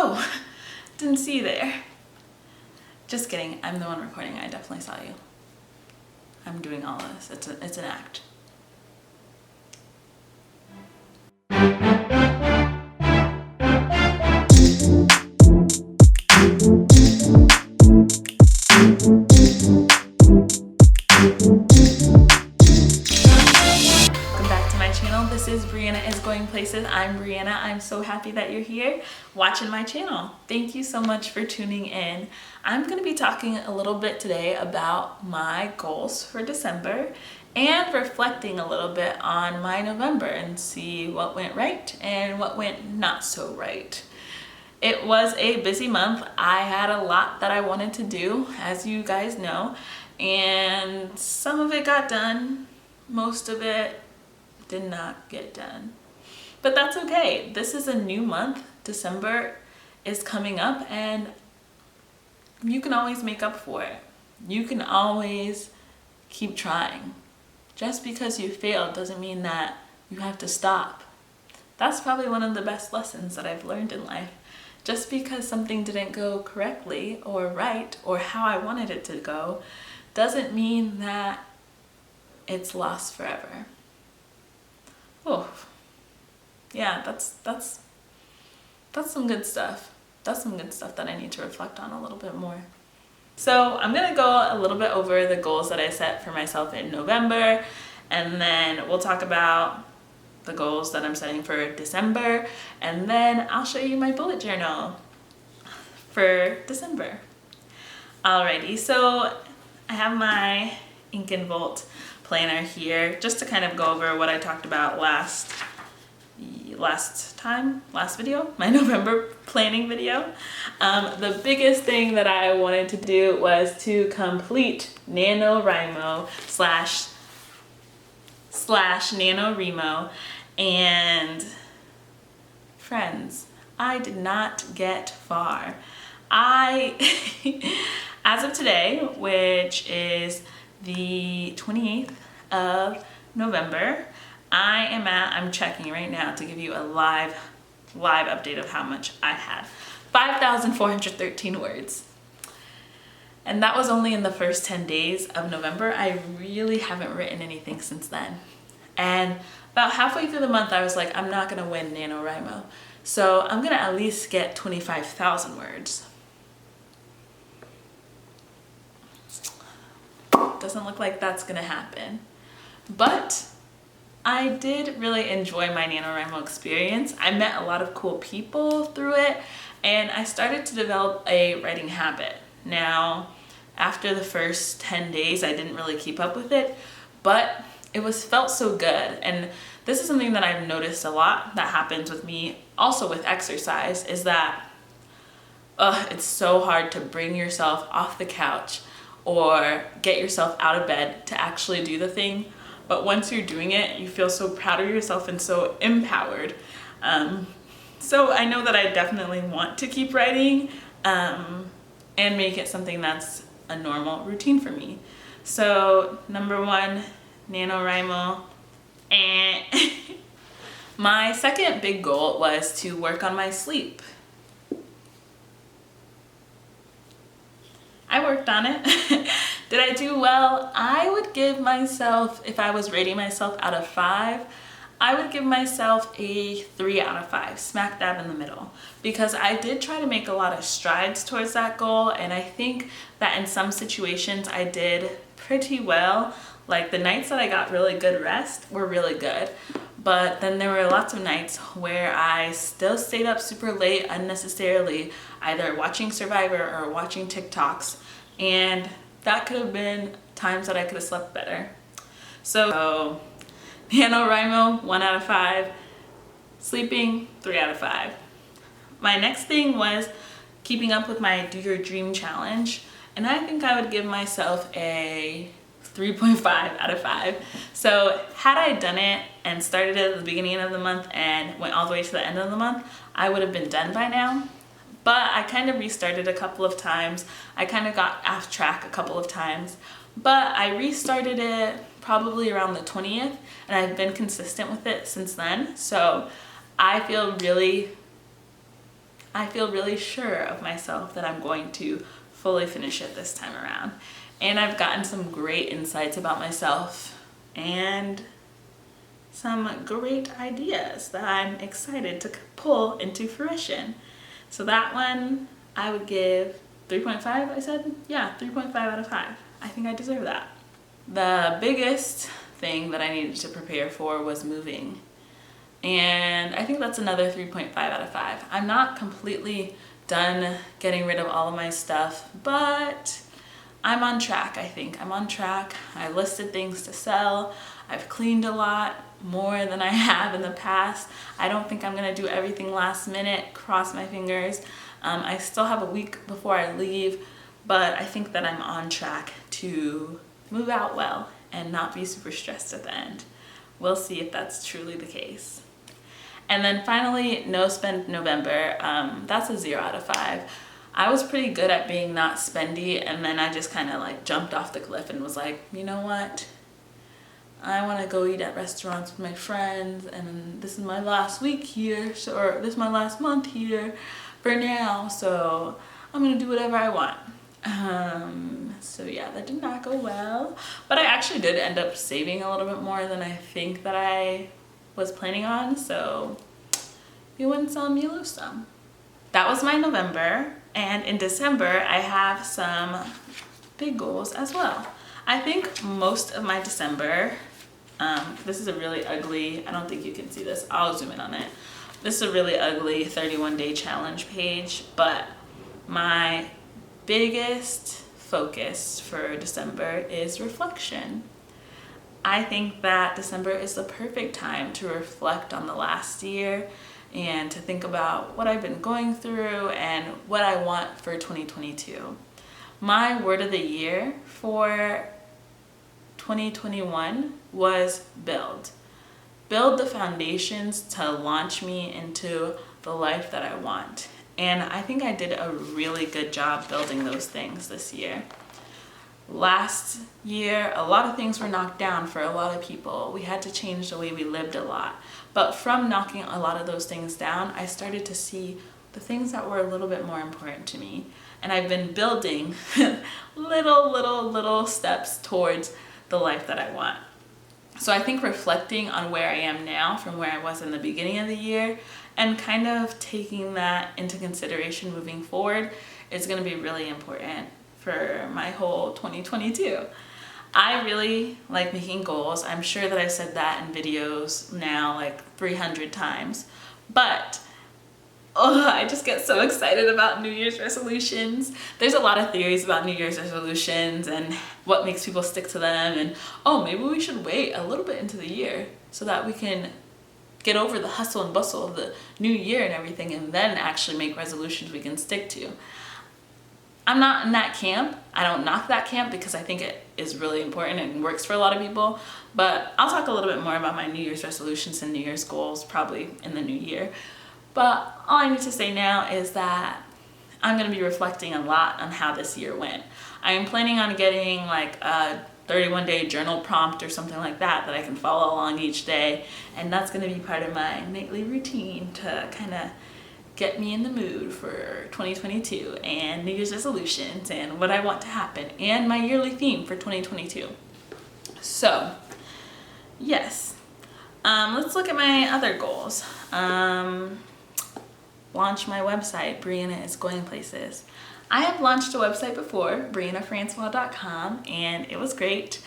Oh, didn't see you there. Just kidding, I'm the one recording. I definitely saw you. I'm doing all of this. It's an act. This is Briana is Going Places. I'm Briana. I'm so happy that you're here watching my channel. Thank you so much for tuning in. I'm going to be talking a little bit today about my goals for December and reflecting a little bit on my November and see what went right and what went not so right. It was a busy month. I had a lot that I wanted to do, as you guys know, and some of it got done. Most of it did not get done, but that's okay. This is a new month. December is coming up and you can always make up for it. You can always keep trying. Just because you failed doesn't mean that you have to stop. That's probably one of the best lessons that I've learned in life. Just because something didn't go correctly or right or how I wanted it to go doesn't mean that it's lost forever. Oh, yeah, that's some good stuff. That's some good stuff that I need to reflect on a little bit more. So I'm gonna go a little bit over the goals that I set for myself in November, and then we'll talk about the goals that I'm setting for December, and then I'll show you my bullet journal for December. Alrighty, so I have my Ink and Volt planner here just to kind of go over what I talked about last video, my November planning video. The biggest thing that I wanted to do was to complete NaNoWriMo slash NaNoWriMo, and friends, I did not get far. As of today, which is the 28th of November, I'm checking right now to give you a live update of how much I had. 5,413 words. And that was only in the first 10 days of November. I really haven't written anything since then. And about halfway through the month, I was like, I'm not gonna win NaNoWriMo. So I'm gonna at least get 25,000 words. Doesn't look like that's gonna happen, but I did really enjoy my NaNoWriMo experience. I met a lot of cool people through it, and I started to develop a writing habit. Now, after the first 10 days, I didn't really keep up with it, but it felt so good. And this is something that I've noticed a lot that happens with me also with exercise, is that it's so hard to bring yourself off the couch or get yourself out of bed to actually do the thing. But once you're doing it, you feel so proud of yourself and so empowered. So I know that I definitely want to keep writing and make it something that's a normal routine for me. So number one, NaNoWriMo. And my second big goal was to work on my sleep. I worked on it. Did I do well? I would give myself, if I was rating myself out of 5, I would give myself a 3 out of 5, smack dab in the middle. Because I did try to make a lot of strides towards that goal, and I think that in some situations I did pretty well. Like the nights that I got really good rest were really good. But then there were lots of nights where I still stayed up super late unnecessarily, either watching Survivor or watching TikToks, and that could have been times that I could have slept better. So NaNoWriMo, 1 out of 5, sleeping, 3 out of 5. My next thing was keeping up with my Do Your Dream challenge, and I think I would give myself a 3.5 out of 5. So had I done it and started it at the beginning of the month and went all the way to the end of the month, I would have been done by now. But I kind of restarted a couple of times. I kind of got off track a couple of times, but I restarted it probably around the 20th, and I've been consistent with it since then. So I feel really I feel really sure of myself that I'm going to fully finish it this time around. And I've gotten some great insights about myself and some great ideas that I'm excited to pull into fruition. So that one I would give 3.5, I said? Yeah, 3.5 out of 5. I think I deserve that. The biggest thing that I needed to prepare for was moving. And I think that's another 3.5 out of 5. I'm not completely done getting rid of all of my stuff, but I'm on track, I think. I'm on track. I listed things to sell. I've cleaned a lot more than I have in the past. I don't think I'm gonna do everything last minute, cross my fingers. I still have a week before I leave, but I think that I'm on track to move out well and not be super stressed at the end. We'll see if that's truly the case. And then finally, no spend November. That's a 0 out of 5. I was pretty good at being not spendy, and then I just kind of like jumped off the cliff and was like, you know what? I want to go eat at restaurants with my friends, and this is my last week here, or this is my last month here for now, so I'm gonna do whatever I want. So yeah, that did not go well, but I actually did end up saving a little bit more than I think that I was planning on, so you win some, you lose some. That was my November, and in December I have some big goals as well. I think most of my December, this is a really ugly, I don't think you can see this, I'll zoom in on it. This is a really ugly 31-day challenge page, but my biggest focus for December is reflection. I think that December is the perfect time to reflect on the last year and to think about what I've been going through and what I want for 2022. My word of the year for 2021 was build. Build the foundations to launch me into the life that I want. And I think I did a really good job building those things this year. Last year, a lot of things were knocked down for a lot of people. We had to change the way we lived a lot. But from knocking a lot of those things down, I started to see the things that were a little bit more important to me. And I've been building little steps towards the life that I want. So I think reflecting on where I am now from where I was in the beginning of the year and kind of taking that into consideration moving forward is going to be really important for my whole 2022. I really like making goals. I'm sure that I've said that in videos now like 300 times, but I just get so excited about New Year's resolutions. There's a lot of theories about New Year's resolutions and what makes people stick to them, and maybe we should wait a little bit into the year so that we can get over the hustle and bustle of the new year and everything and then actually make resolutions we can stick to. I'm not in that camp. I don't knock that camp because I think it is really important and works for a lot of people, but I'll talk a little bit more about my New Year's resolutions and New Year's goals probably in the new year. But all I need to say now is that I'm going to be reflecting a lot on how this year went. I am planning on getting like a 31-day journal prompt or something like that I can follow along each day, and that's going to be part of my nightly routine to kind of get me in the mood for 2022 and New Year's resolutions and what I want to happen and my yearly theme for 2022. So yes, let's look at my other goals. Launch my website, Briana is Going Places. I have launched a website before, brianafrancois.com, and it was great,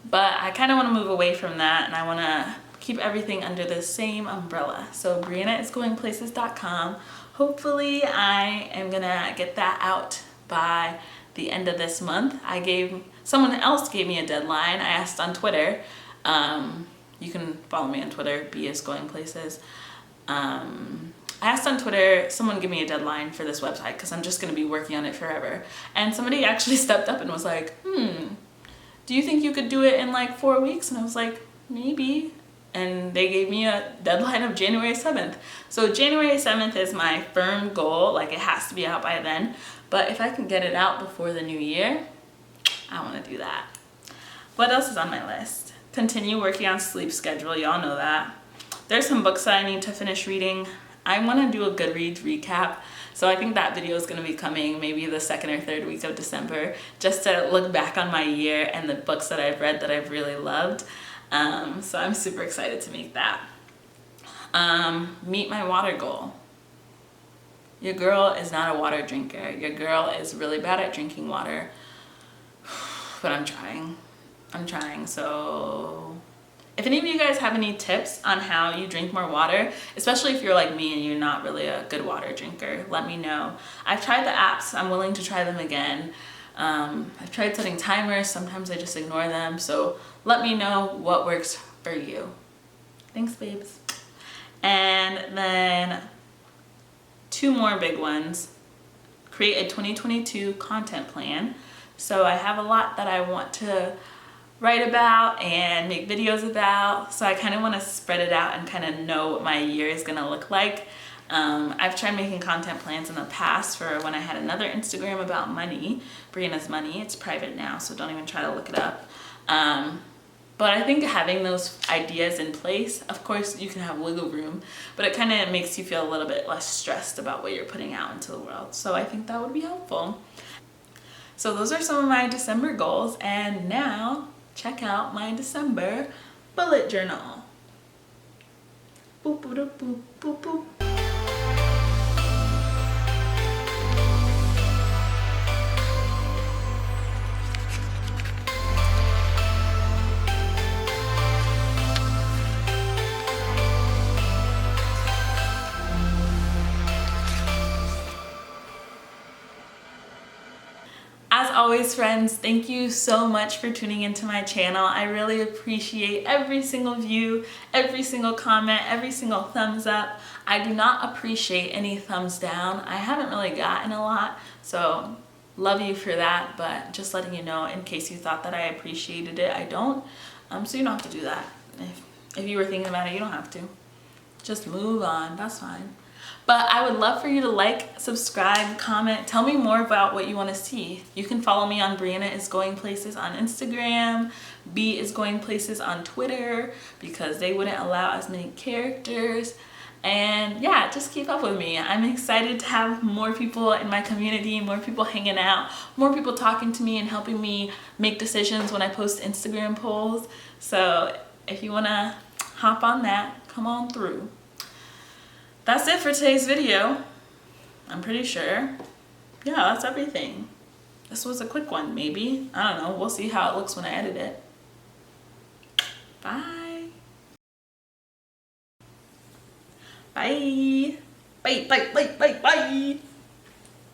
but I kind of want to move away from that and I want to keep everything under the same umbrella. So brianaisgoingplaces.com. Hopefully I am gonna get that out by the end of this month. Someone else gave me a deadline. I asked on Twitter. You can follow me on Twitter, BuJo. I asked on Twitter, someone give me a deadline for this website because I'm just going to be working on it forever. And somebody actually stepped up and was like, do you think you could do it in like 4 weeks? And I was like, maybe. And they gave me a deadline of January 7th. So January 7th is my firm goal. Like it has to be out by then. But if I can get it out before the new year, I want to do that. What else is on my list? Continue working on sleep schedule. Y'all know that. There's some books that I need to finish reading. I want to do a Goodreads recap. So I think that video is going to be coming maybe the 2nd or 3rd week of December, just to look back on my year and the books that I've read that I've really loved. So I'm super excited to make that. Meet my water goal. Your girl is not a water drinker. Your girl is really bad at drinking water, but I'm trying. So if any of you guys have any tips on how you drink more water, especially if you're like me and you're not really a good water drinker, let me know. I've tried the apps. I'm willing to try them again. I've tried setting timers. Sometimes I just ignore them. So let me know what works for you. Thanks, babes. And then 2 more big ones. Create a 2022 content plan. So I have a lot that I want to write about and make videos about. So I kind of want to spread it out and kind of know what my year is going to look like. I've tried making content plans in the past for when I had another Instagram about money, Briana's Money. It's private now, so don't even try to look it up. But I think having those ideas in place, of course you can have wiggle room, but it kind of makes you feel a little bit less stressed about what you're putting out into the world. So I think that would be helpful. So those are some of my December goals, and now check out my December bullet journal. Boop, boop, boop, boop, boop. As always, friends, thank you so much for tuning into my channel. I really appreciate every single view, every single comment, every single thumbs up. I do not appreciate any thumbs down. I haven't really gotten a lot, so love you for that, but just letting you know in case you thought that I appreciated it, I don't. So you don't have to do that. If you were thinking about it, you don't have to. Just move on, that's fine. But I would love for you to like, subscribe, comment, tell me more about what you want to see. You can follow me on Briana is Going Places on Instagram, B is Going Places on Twitter, because they wouldn't allow as many characters. And yeah, just keep up with me. I'm excited to have more people in my community, more people hanging out, more people talking to me and helping me make decisions when I post Instagram polls. So if you want to hop on that, come on through. That's it for today's video. I'm pretty sure. Yeah, that's everything. This was a quick one, maybe. I don't know. We'll see how it looks when I edit it. Bye. Bye. Bye, bye, bye, bye, bye.